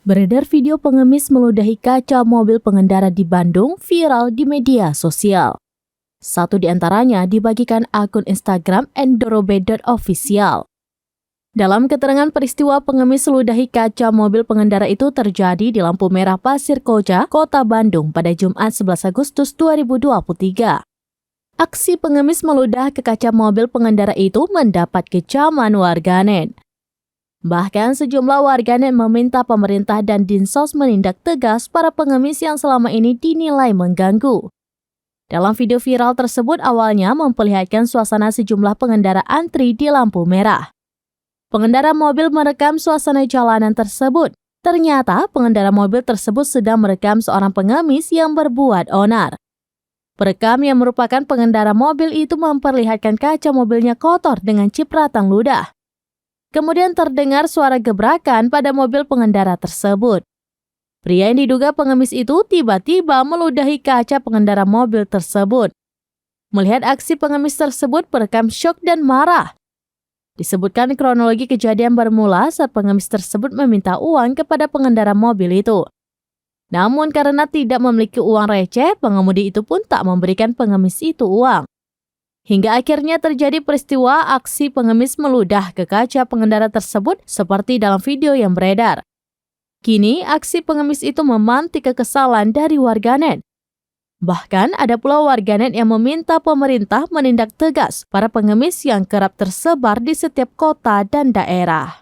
Beredar video pengemis meludahi kaca mobil pengendara di Bandung viral di media sosial. Satu di antaranya dibagikan akun Instagram @endorobe.official. Dalam keterangan peristiwa pengemis meludahi kaca mobil pengendara itu terjadi di lampu merah Pasir Koja, Kota Bandung pada Jumat 11 Agustus 2023. Aksi pengemis meludah ke kaca mobil pengendara itu mendapat kecaman warganet. Bahkan sejumlah warganet meminta pemerintah dan Dinsos menindak tegas para pengemis yang selama ini dinilai mengganggu. Dalam video viral tersebut awalnya memperlihatkan suasana sejumlah pengendara antri di lampu merah. Pengendara mobil merekam suasana jalanan tersebut. Ternyata pengendara mobil tersebut sedang merekam seorang pengemis yang berbuat onar. Perekam yang merupakan pengendara mobil itu memperlihatkan kaca mobilnya kotor dengan cipratan ludah. Kemudian terdengar suara gebrakan pada mobil pengendara tersebut. Pria yang diduga pengemis itu tiba-tiba meludahi kaca pengendara mobil tersebut. Melihat aksi pengemis tersebut, perekam syok dan marah. Disebutkan kronologi kejadian bermula saat pengemis tersebut meminta uang kepada pengendara mobil itu. Namun karena tidak memiliki uang receh, pengemudi itu pun tak memberikan pengemis itu uang. Hingga akhirnya terjadi peristiwa aksi pengemis meludah ke kaca pengendara tersebut seperti dalam video yang beredar. Kini aksi pengemis itu memantik kekesalan dari warganet. Bahkan ada pula warganet yang meminta pemerintah menindak tegas para pengemis yang kerap tersebar di setiap kota dan daerah.